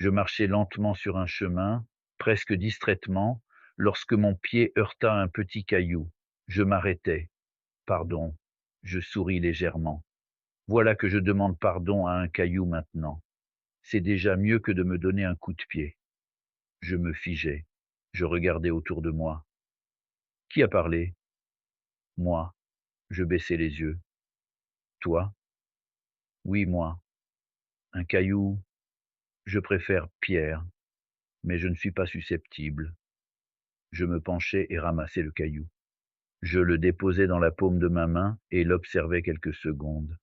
Je marchais lentement sur un chemin, presque distraitement, lorsque mon pied heurta un petit caillou. Je m'arrêtai. Pardon. Je souris légèrement. Voilà que je demande pardon à un caillou maintenant. C'est déjà mieux que de me donner un coup de pied. Je me figeai. Je regardais autour de moi. Qui a parlé? Moi. Je baissai les yeux. Toi? Oui, moi. Un caillou? Je préfère pierre, mais je ne suis pas susceptible. Je me penchai et ramassai le caillou. Je le déposai dans la paume de ma main et l'observai quelques secondes.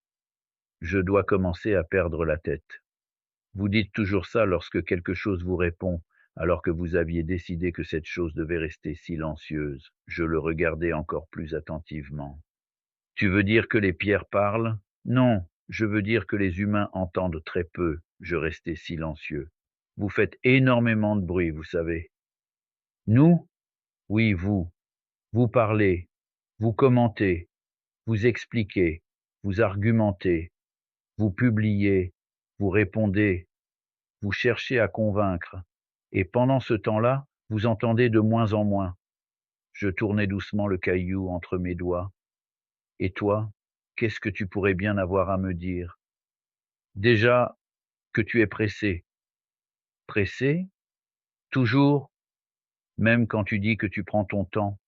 Je dois commencer à perdre la tête. Vous dites toujours ça lorsque quelque chose vous répond, alors que vous aviez décidé que cette chose devait rester silencieuse. Je le regardai encore plus attentivement. Tu veux dire que les pierres parlent? Non, je veux dire que les humains entendent très peu. Je restai silencieux. Vous faites énormément de bruit, vous savez. Nous? Oui, vous. Vous parlez, vous commentez, vous expliquez, vous argumentez, vous publiez, vous répondez, vous cherchez à convaincre. Et pendant ce temps-là, vous entendez de moins en moins. Je tournai doucement le caillou entre mes doigts. Et toi, qu'est-ce que tu pourrais bien avoir à me dire? Déjà, que tu es pressé. Pressé? Toujours? Même quand tu dis que tu prends ton temps.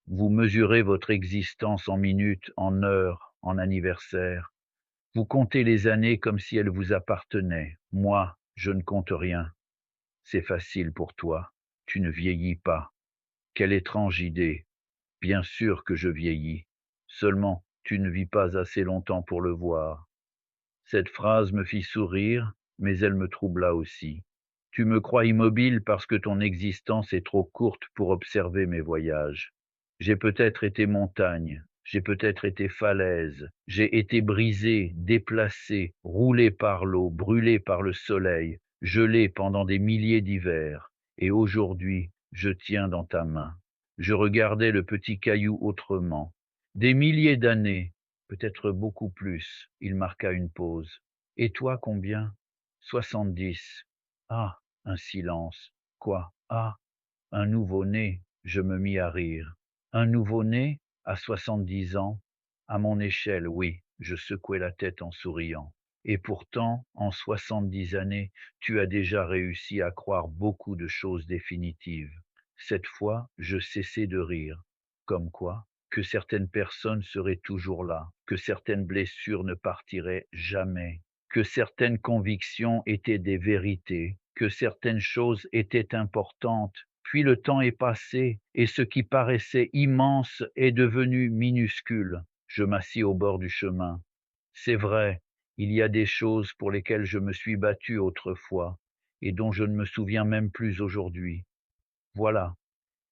Vous mesurez votre existence en minutes, en heures, en anniversaires. Vous comptez les années comme si elles vous appartenaient. Moi, je ne compte rien. C'est facile pour toi. Tu ne vieillis pas. Quelle étrange idée. Bien sûr que je vieillis. Seulement, tu ne vis pas assez longtemps pour le voir. Cette phrase me fit sourire, mais elle me troubla aussi. Tu me crois immobile parce que ton existence est trop courte pour observer mes voyages. J'ai peut-être été montagne, j'ai peut-être été falaise, j'ai été brisé, déplacé, roulé par l'eau, brûlé par le soleil, gelé pendant des milliers d'hivers, et aujourd'hui, je tiens dans ta main. Je regardais le petit caillou autrement. Des milliers d'années, peut-être beaucoup plus. Il marqua une pause. Et toi, combien? 70. Ah, un silence. Quoi? Ah, un nouveau-né. Je me mis à rire. Un nouveau-né, à 70 ans? À mon échelle, oui. Je secouai la tête en souriant. Et pourtant, en 70 années, tu as déjà réussi à croire beaucoup de choses définitives. Cette fois, je cessai de rire. Comme quoi, que certaines personnes seraient toujours là, que certaines blessures ne partiraient jamais, que certaines convictions étaient des vérités, que certaines choses étaient importantes. Puis le temps est passé, et ce qui paraissait immense est devenu minuscule. Je m'assis au bord du chemin. C'est vrai, il y a des choses pour lesquelles je me suis battu autrefois, et dont je ne me souviens même plus aujourd'hui. Voilà.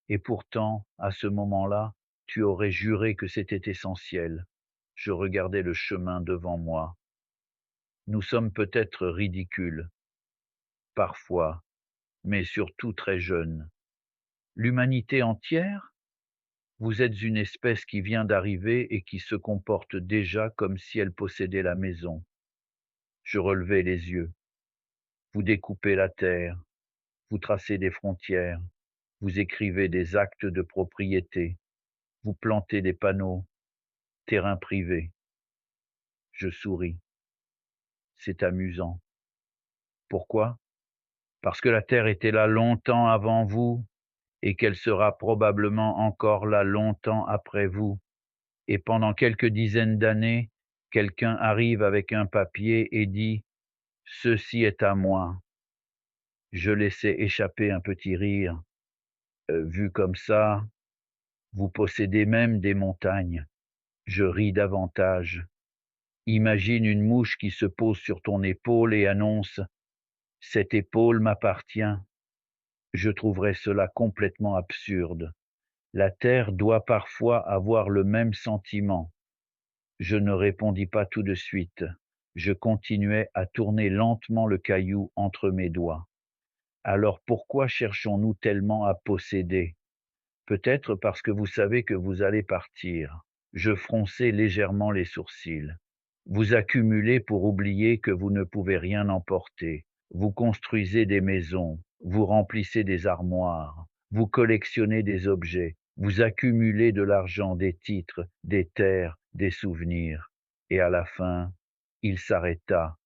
Et pourtant, à ce moment-là, tu aurais juré que c'était essentiel. Je regardais le chemin devant moi. Nous sommes peut-être ridicules, parfois, mais surtout très jeunes. L'humanité entière? Vous êtes une espèce qui vient d'arriver et qui se comporte déjà comme si elle possédait la maison. Je relevai les yeux. Vous découpez la terre, vous tracez des frontières, vous écrivez des actes de propriété, vous plantez des panneaux, terrain privé. Je souris. C'est amusant. Pourquoi? Parce que la terre était là longtemps avant vous et qu'elle sera probablement encore là longtemps après vous. Et pendant quelques dizaines d'années, quelqu'un arrive avec un papier et dit: «Ceci est à moi». Je laissai échapper un petit rire. Vu comme ça, vous possédez même des montagnes. Je ris davantage. Imagine une mouche qui se pose sur ton épaule et annonce: «Cette épaule m'appartient». Je trouverais cela complètement absurde. La terre doit parfois avoir le même sentiment. Je ne répondis pas tout de suite. Je continuais à tourner lentement le caillou entre mes doigts. Alors pourquoi cherchons-nous tellement à posséder? Peut-être parce que vous savez que vous allez partir. Je fronçai légèrement les sourcils. Vous accumulez pour oublier que vous ne pouvez rien emporter. Vous construisez des maisons, vous remplissez des armoires, vous collectionnez des objets, vous accumulez de l'argent, des titres, des terres, des souvenirs. Et à la fin, il s'arrêta.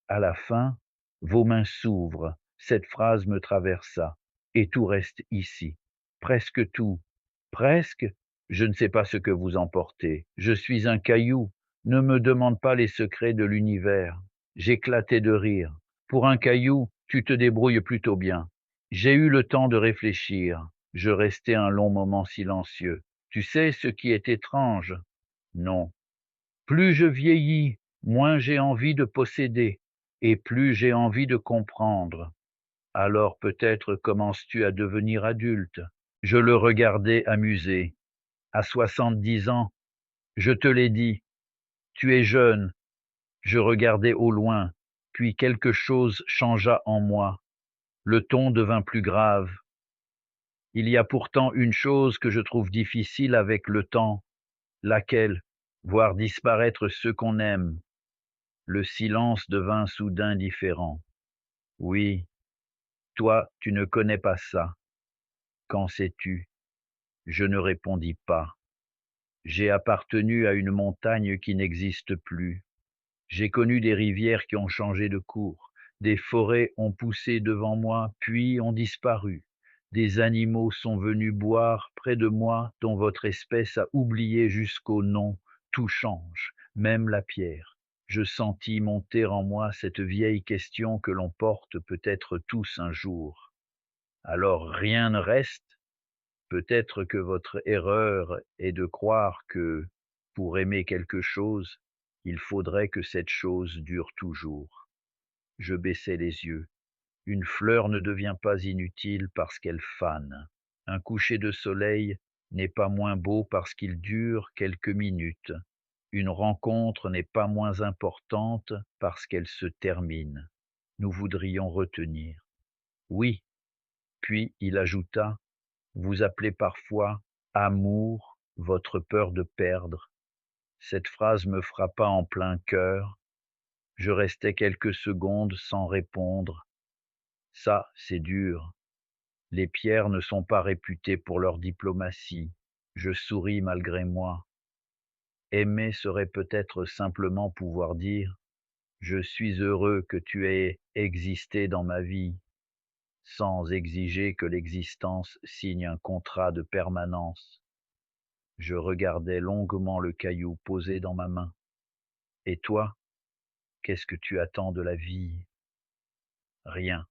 À la fin, vos mains s'ouvrent. Cette phrase me traversa. Et tout reste ici. Presque tout. Presque. Je ne sais pas ce que vous emportez. Je suis un caillou. Ne me demande pas les secrets de l'univers. J'éclatai de rire. Pour un caillou, tu te débrouilles plutôt bien. J'ai eu le temps de réfléchir. Je restai un long moment silencieux. Tu sais ce qui est étrange? Non. Plus je vieillis, moins j'ai envie de posséder, et plus j'ai envie de comprendre. Alors peut-être commences-tu à devenir adulte. Je le regardais amusé. À 70 ans, je te l'ai dit, tu es jeune. Je regardais au loin, puis quelque chose changea en moi. Le ton devint plus grave. Il y a pourtant une chose que je trouve difficile avec le temps, laquelle? Voir disparaître ceux qu'on aime. Le silence devint soudain différent. Oui, toi, tu ne connais pas ça. Qu'en sais-tu? Je ne répondis pas. J'ai appartenu à une montagne qui n'existe plus. J'ai connu des rivières qui ont changé de cours. Des forêts ont poussé devant moi, puis ont disparu. Des animaux sont venus boire près de moi, dont votre espèce a oublié jusqu'au nom. Tout change, même la pierre. Je sentis monter en moi cette vieille question que l'on porte peut-être tous un jour. Alors rien ne reste? Peut-être que votre erreur est de croire que, pour aimer quelque chose, il faudrait que cette chose dure toujours. Je baissai les yeux. Une fleur ne devient pas inutile parce qu'elle fane. Un coucher de soleil n'est pas moins beau parce qu'il dure quelques minutes. Une rencontre n'est pas moins importante parce qu'elle se termine. Nous voudrions retenir. Oui, puis il ajouta, vous appelez parfois amour votre peur de perdre. Cette phrase me frappa en plein cœur. Je restai quelques secondes sans répondre. Ça, c'est dur. Les pierres ne sont pas réputées pour leur diplomatie. Je souris malgré moi. Aimer serait peut-être simplement pouvoir dire je suis heureux que tu aies existé dans ma vie, sans exiger que l'existence signe un contrat de permanence. Je regardais longuement le caillou posé dans ma main. Et toi, qu'est-ce que tu attends de la vie? Rien,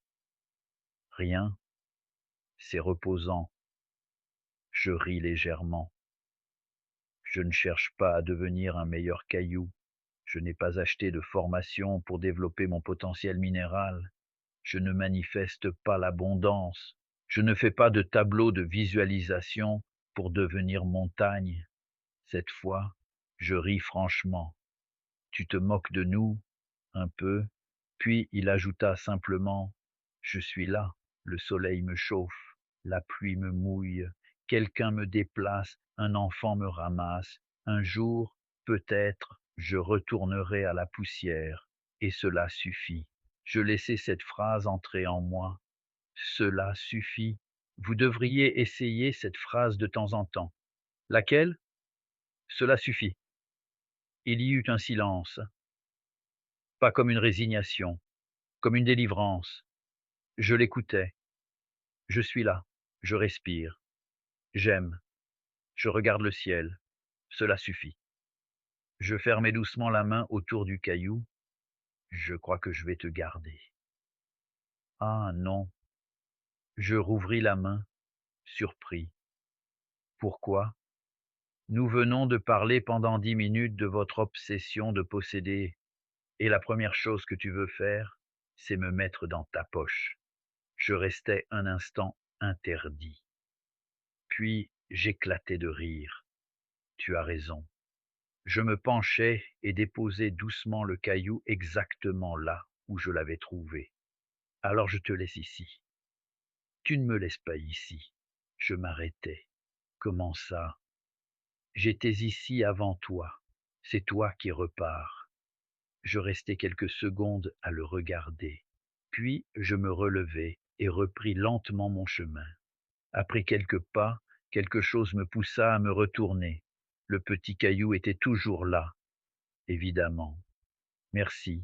rien, c'est reposant. Je ris légèrement. Je ne cherche pas à devenir un meilleur caillou. Je n'ai pas acheté de formation pour développer mon potentiel minéral. Je ne manifeste pas l'abondance. Je ne fais pas de tableau de visualisation pour devenir montagne. Cette fois, je ris franchement. Tu te moques de nous, un peu, puis il ajouta simplement, je suis là, le soleil me chauffe, la pluie me mouille, quelqu'un me déplace, un enfant me ramasse, un jour, peut-être, je retournerai à la poussière, et cela suffit. Je laissai cette phrase entrer en moi. Cela suffit. Vous devriez essayer cette phrase de temps en temps. Laquelle? Cela suffit. Il y eut un silence, pas comme une résignation, comme une délivrance. Je l'écoutais. Je suis là. Je respire. J'aime. Je regarde le ciel. Cela suffit. Je fermai doucement la main autour du caillou. Je crois que je vais te garder. Ah non. Je rouvris la main, surpris. Pourquoi? Nous venons de parler pendant 10 minutes de votre obsession de posséder, et la première chose que tu veux faire, c'est me mettre dans ta poche. Je restai un instant interdit. Puis j'éclatai de rire. Tu as raison. Je me penchai et déposai doucement le caillou exactement là où je l'avais trouvé. Alors je te laisse ici. Tu ne me laisses pas ici. Je m'arrêtai. Comment ça? J'étais ici avant toi. C'est toi qui repars. Je restai quelques secondes à le regarder. Puis je me relevai et repris lentement mon chemin. Après quelques pas, quelque chose me poussa à me retourner. Le petit caillou était toujours là, évidemment. Merci.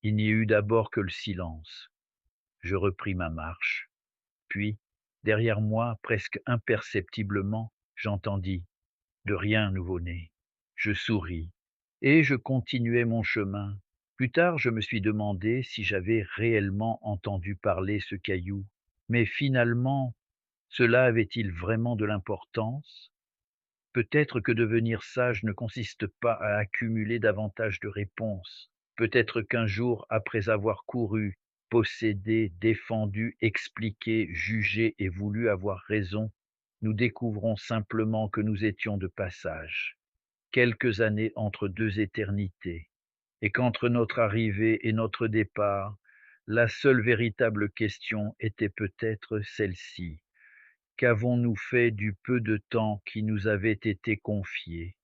Il n'y eut d'abord que le silence. Je repris ma marche. Puis, derrière moi, presque imperceptiblement, j'entendis: «De rien, nouveau-né». Je souris et je continuai mon chemin. Plus tard, je me suis demandé si j'avais réellement entendu parler ce caillou. Mais finalement, cela avait-il vraiment de l'importance? Peut-être que devenir sage ne consiste pas à accumuler davantage de réponses. Peut-être qu'un jour, après avoir couru, possédé, défendu, expliqué, jugé et voulu avoir raison, nous découvrons simplement que nous étions de passage, quelques années entre deux éternités, et qu'entre notre arrivée et notre départ, la seule véritable question était peut-être celle-ci: qu'avons-nous fait du peu de temps qui nous avait été confié?